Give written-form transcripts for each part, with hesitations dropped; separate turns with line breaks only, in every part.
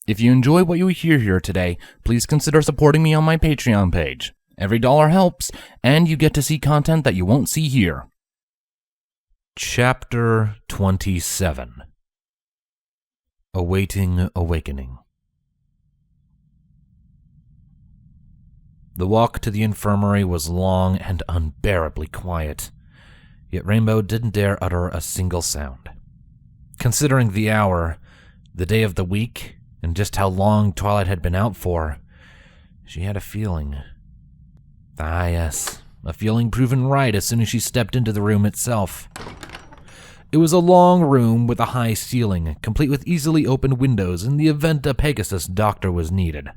If you enjoy what you hear here today, please consider supporting me on my Patreon page. Every dollar helps, and you get to see content that you won't see here. Chapter 27. Awaiting Awakening. The walk to the infirmary was long and unbearably quiet, yet Rainbow didn't dare utter a single sound. Considering the hour, the day of the week, and just how long Twilight had been out for, she had a feeling. Ah yes, a feeling proven right as soon as she stepped into the room itself. It was a long room with a high ceiling, complete with easily opened windows in the event a Pegasus doctor was needed.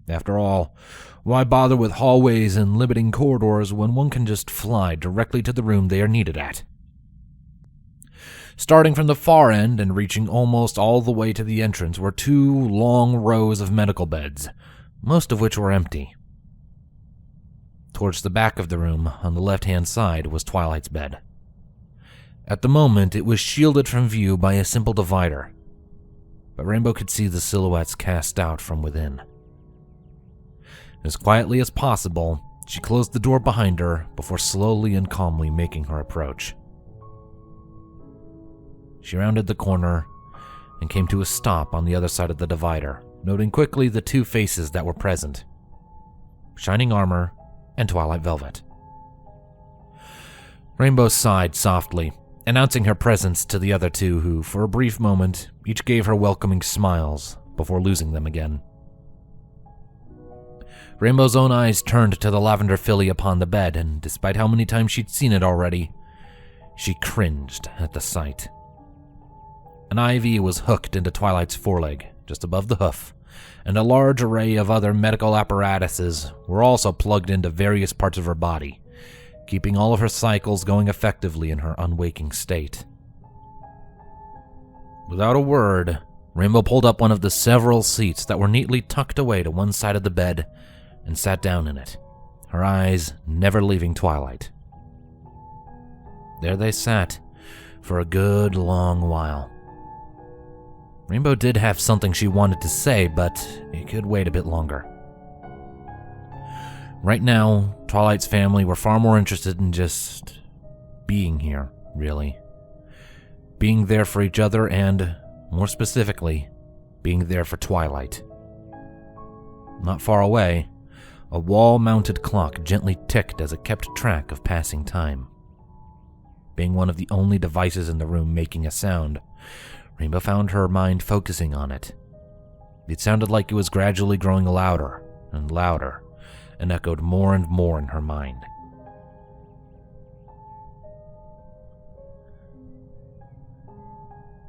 After all, why bother with hallways and limiting corridors when one can just fly directly to the room they are needed at? Starting from the far end and reaching almost all the way to the entrance were two long rows of medical beds, most of which were empty. Towards the back of the room, on the left-hand side, was Twilight's bed. At the moment, it was shielded from view by a simple divider, but Rainbow could see the silhouettes cast out from within. As quietly as possible, she closed the door behind her before slowly and calmly making her approach. She rounded the corner and came to a stop on the other side of the divider, noting quickly the two faces that were present: Shining Armor and Twilight Velvet. Rainbow sighed softly, announcing her presence to the other two who, for a brief moment, each gave her welcoming smiles before losing them again. Rainbow's own eyes turned to the lavender filly upon the bed, and despite how many times she'd seen it already, she cringed at the sight. An IV was hooked into Twilight's foreleg, just above the hoof, and a large array of other medical apparatuses were also plugged into various parts of her body, keeping all of her cycles going effectively in her unwaking state. Without a word, Rainbow pulled up one of the several seats that were neatly tucked away to one side of the bed and sat down in it, her eyes never leaving Twilight. There they sat for a good long while. Rainbow did have something she wanted to say, but it could wait a bit longer. Right now, Twilight's family were far more interested in just being here, really. Being there for each other and, more specifically, being there for Twilight. Not far away, a wall-mounted clock gently ticked as it kept track of passing time. Being one of the only devices in the room making a sound, Rainbow found her mind focusing on it. It sounded like it was gradually growing louder and louder, and echoed more and more in her mind.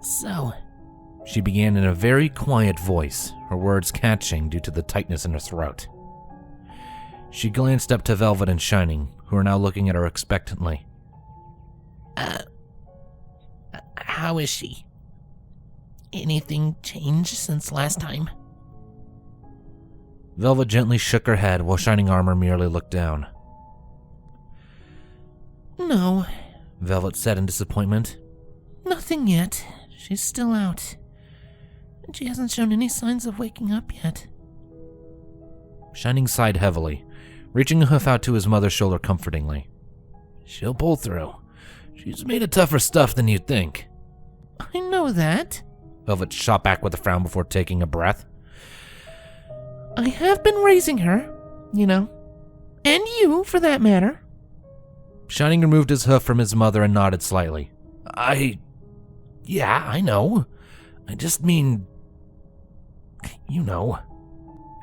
So,
she began in a very quiet voice, her words catching due to the tightness in her throat. She glanced up to Velvet and Shining, who were now looking at her expectantly.
How is she? Anything changed since last time?
Velvet gently shook her head while Shining Armor merely looked down.
No,
Velvet said in disappointment.
Nothing yet. She's still out. And she hasn't shown any signs of waking up yet.
Shining sighed heavily, reaching a hoof out to his mother's shoulder comfortingly. She'll pull through. She's made of tougher stuff than you'd think.
I know that.
Velvet shot back with a frown before taking a breath.
I have been raising her, you know. And you, for that matter.
Shining removed his hoof from his mother and nodded slightly. Yeah, I know. I just mean, you know.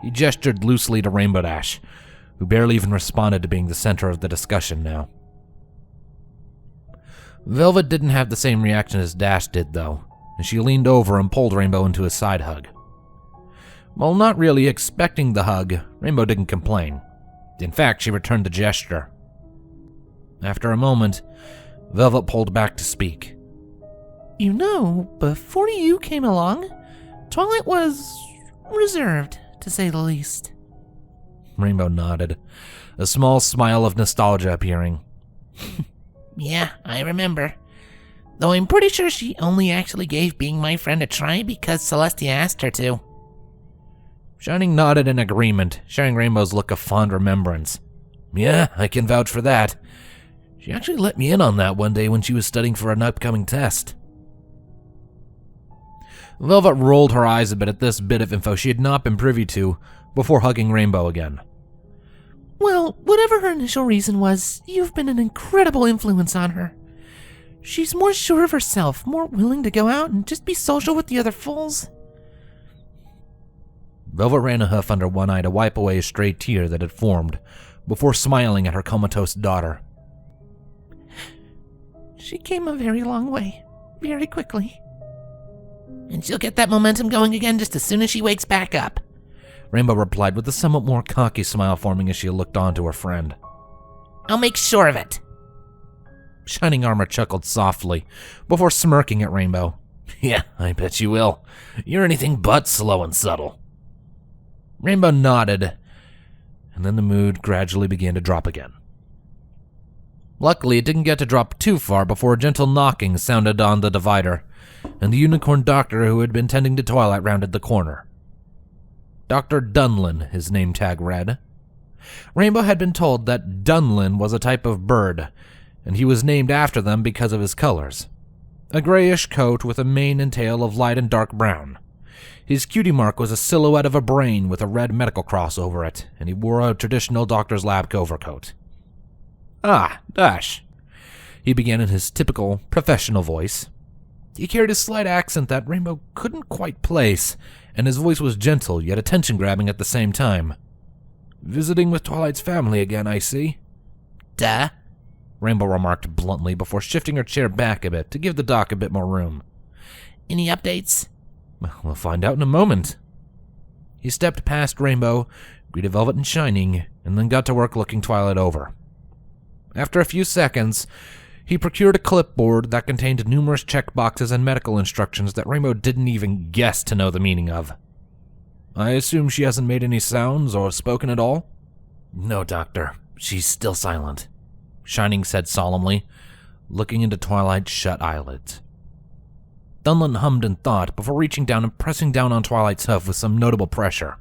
He gestured loosely to Rainbow Dash, who barely even responded to being the center of the discussion now. Velvet didn't have the same reaction as Dash did, though, and she leaned over and pulled Rainbow into a side hug. While not really expecting the hug, Rainbow didn't complain. In fact, she returned the gesture. After a moment, Velvet pulled back to speak.
You know, before you came along, Twilight was reserved, to say the least.
Rainbow nodded, a small smile of nostalgia appearing.
Yeah, I remember. Though I'm pretty sure she only actually gave being my friend a try because Celestia asked her to.
Shining nodded in agreement, sharing Rainbow's look of fond remembrance. Yeah, I can vouch for that. She actually let me in on that one day when she was studying for an upcoming test. Velvet rolled her eyes a bit at this bit of info she had not been privy to before hugging Rainbow again.
Well, whatever her initial reason was, you've been an incredible influence on her. She's more sure of herself, more willing to go out and just be social with the other fools.
Velvet ran a hoof under one eye to wipe away a stray tear that had formed, before smiling at her comatose daughter.
She came a very long way, very quickly. And she'll get that momentum going again just as soon as she wakes back up,
Rainbow replied with a somewhat more cocky smile forming as she looked on to her friend.
I'll make sure of it.
Shining Armor chuckled softly, before smirking at Rainbow. Yeah, I bet you will. You're anything but slow and subtle. Rainbow nodded, and then the mood gradually began to drop again. Luckily, it didn't get to drop too far before a gentle knocking sounded on the divider, and the unicorn doctor who had been tending to Twilight rounded the corner. Dr. Dunlin, his name tag read. Rainbow had been told that Dunlin was a type of bird, and he was named after them because of his colors. A grayish coat with a mane and tail of light and dark brown. His cutie mark was a silhouette of a brain with a red medical cross over it, and he wore a traditional doctor's lab overcoat. Ah, Dash, he began in his typical professional voice. He carried a slight accent that Rainbow couldn't quite place, and his voice was gentle yet attention-grabbing at the same time. Visiting with Twilight's family again, I see.
Duh,
Rainbow remarked bluntly before shifting her chair back a bit to give the doc a bit more room.
Any updates?
We'll find out in a moment. He stepped past Rainbow, greeted Velvet and Shining, and then got to work looking Twilight over. After a few seconds, he procured a clipboard that contained numerous checkboxes and medical instructions that Rainbow didn't even guess to know the meaning of. I assume she hasn't made any sounds or spoken at all? No, Doctor. She's still silent, Shining said solemnly, looking into Twilight's shut eyelids. Dunlin hummed in thought before reaching down and pressing down on Twilight's hoof with some notable pressure.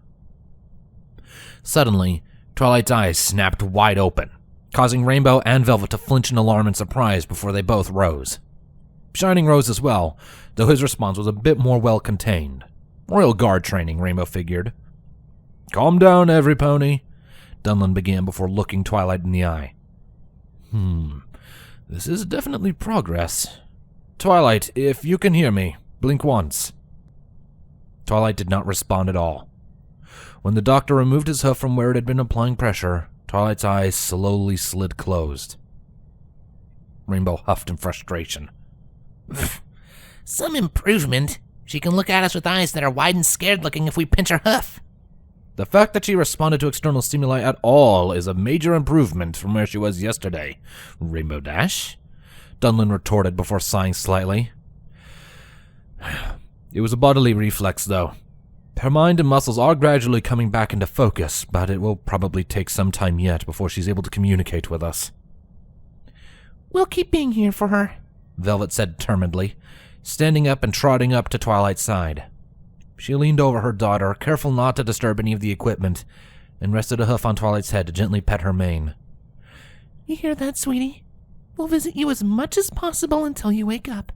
Suddenly, Twilight's eyes snapped wide open, causing Rainbow and Velvet to flinch in alarm and surprise before they both rose. Shining rose as well, though his response was a bit more well-contained. Royal Guard training, Rainbow figured. Calm down, every pony, Dunlin began before looking Twilight in the eye. This is definitely progress. Twilight, if you can hear me, blink once. Twilight did not respond at all. When the doctor removed his hoof from where it had been applying pressure, Twilight's eyes slowly slid closed. Rainbow huffed in frustration.
Some improvement. She can look at us with eyes that are wide and scared-looking if we pinch her hoof.
The fact that she responded to external stimuli at all is a major improvement from where she was yesterday, Rainbow Dash, Dunlin retorted before sighing slightly. It was a bodily reflex, though. Her mind and muscles are gradually coming back into focus, but it will probably take some time yet before she's able to communicate with us.
We'll keep being here for her,
Velvet said determinedly, standing up and trotting up to Twilight's side. She leaned over her daughter, careful not to disturb any of the equipment, and rested a hoof on Twilight's head to gently pet her mane.
You hear that, sweetie? We'll visit you as much as possible until you wake up.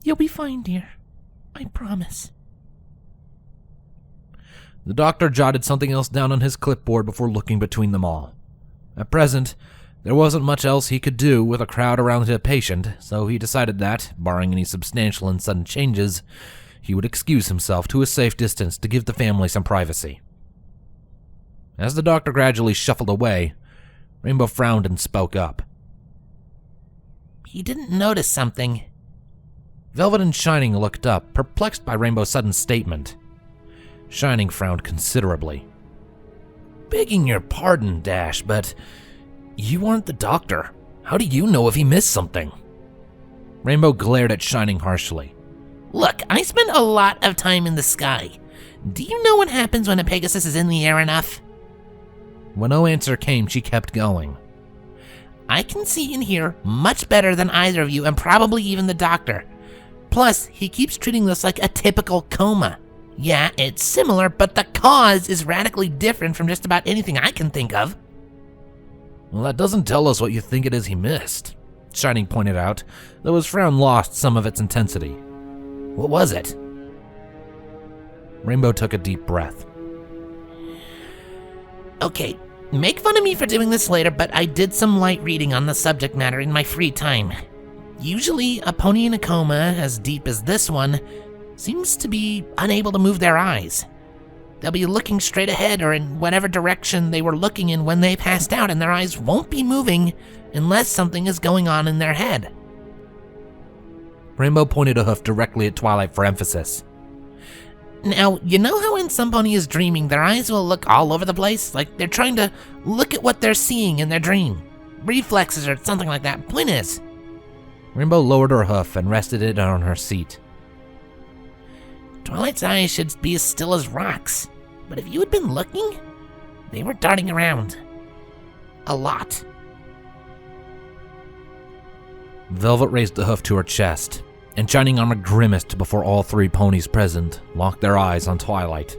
You'll be fine, dear. I promise.
The doctor jotted something else down on his clipboard before looking between them all. At present, there wasn't much else he could do with a crowd around a patient, so he decided that, barring any substantial and sudden changes, he would excuse himself to a safe distance to give the family some privacy. As the doctor gradually shuffled away, Rainbow frowned and spoke up.
He didn't notice something.
Velvet and Shining looked up, perplexed by Rainbow's sudden statement. Shining frowned considerably. Begging your pardon, Dash, but you aren't the doctor. How do you know if he missed something? Rainbow glared at Shining harshly.
Look, I spend a lot of time in the sky. Do you know what happens when a Pegasus is in the air enough?
When no answer came, she kept going.
I can see and hear much better than either of you, and probably even the doctor. Plus, he keeps treating this like a typical coma. Yeah, it's similar, but the cause is radically different from just about anything I can think of.
Well, that doesn't tell us what you think it is he missed, Shining pointed out, though his frown lost some of its intensity. What was it? Rainbow took a deep breath.
Okay, make fun of me for doing this later, but I did some light reading on the subject matter in my free time. Usually, a pony in a coma as deep as this one seems to be unable to move their eyes. They'll be looking straight ahead or in whatever direction they were looking in when they passed out, and their eyes won't be moving unless something is going on in their head.
Rainbow pointed a hoof directly at Twilight for emphasis.
Now, you know how when somebody is dreaming, their eyes will look all over the place? Like they're trying to look at what they're seeing in their dream. Reflexes or something like that. Point is.
Rainbow lowered her hoof and rested it on her seat.
Twilight's eyes should be as still as rocks, but if you had been looking, they were darting around. A lot.
Velvet raised the hoof to her chest, and Shining Armor grimaced before all three ponies present locked their eyes on Twilight.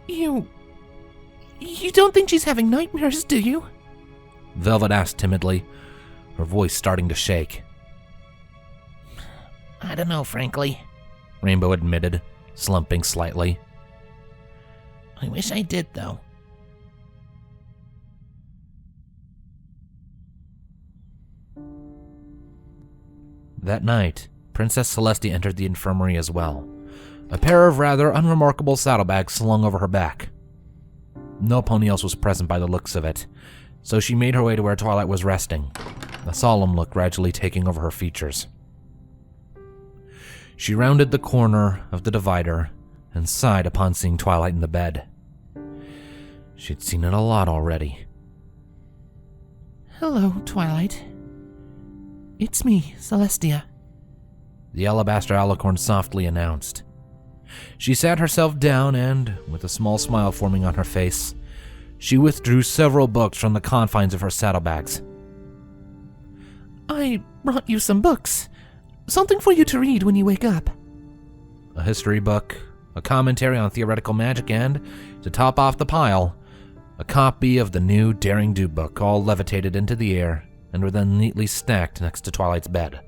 You don't think she's having nightmares, do you?
Velvet asked timidly, her voice starting to shake.
I don't know, frankly,
Rainbow admitted, slumping slightly.
I wish I did, though.
That night, Princess Celestia entered the infirmary as well, a pair of rather unremarkable saddlebags slung over her back. No pony else was present by the looks of it, so she made her way to where Twilight was resting, a solemn look gradually taking over her features. She rounded the corner of the divider and sighed upon seeing Twilight in the bed. She'd seen it a lot already.
Hello, Twilight. It's me, Celestia.
The alabaster alicorn softly announced. She sat herself down and, with a small smile forming on her face, she withdrew several books from the confines of her saddlebags.
I brought you some books. Something for you to read when you wake up.
A history book, a commentary on theoretical magic, and, to top off the pile, a copy of the new Daring Do book, all levitated into the air and were then neatly stacked next to Twilight's bed.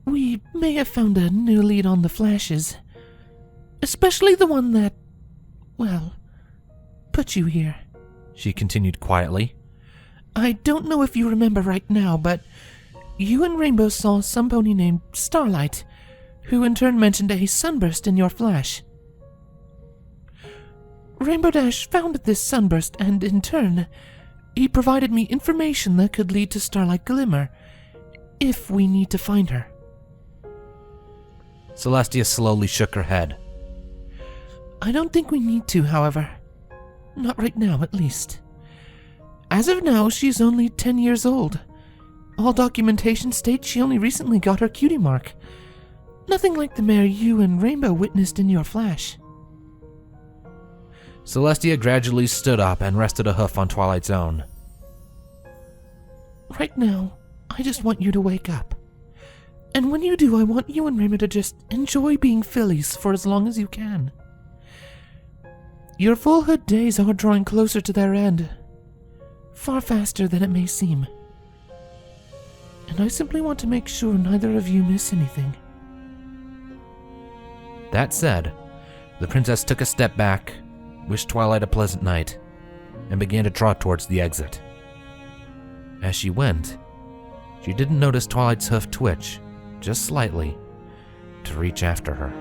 We may have found a new lead on the flashes, especially the one that, well, put you here,
she continued quietly.
I don't know if you remember right now, but you and Rainbow saw some pony named Starlight, who in turn mentioned a sunburst in your flash. Rainbow Dash found this sunburst, and in turn, he provided me information that could lead to Starlight Glimmer, if we need to find her.
Celestia slowly shook her head.
I don't think we need to, however. Not right now, at least. As of now, she's only 10 years old. All documentation states she only recently got her cutie mark. Nothing like the mare you and Rainbow witnessed in your flash.
Celestia gradually stood up and rested a hoof on Twilight's own.
Right now, I just want you to wake up. And when you do, I want you and Rainbow to just enjoy being fillies for as long as you can. Your fullhood days are drawing closer to their end, far faster than it may seem. And I simply want to make sure neither of you miss anything.
That said, the princess took a step back, wished Twilight a pleasant night, and began to trot towards the exit. As she went, she didn't notice Twilight's hoof twitch, just slightly, to reach after her.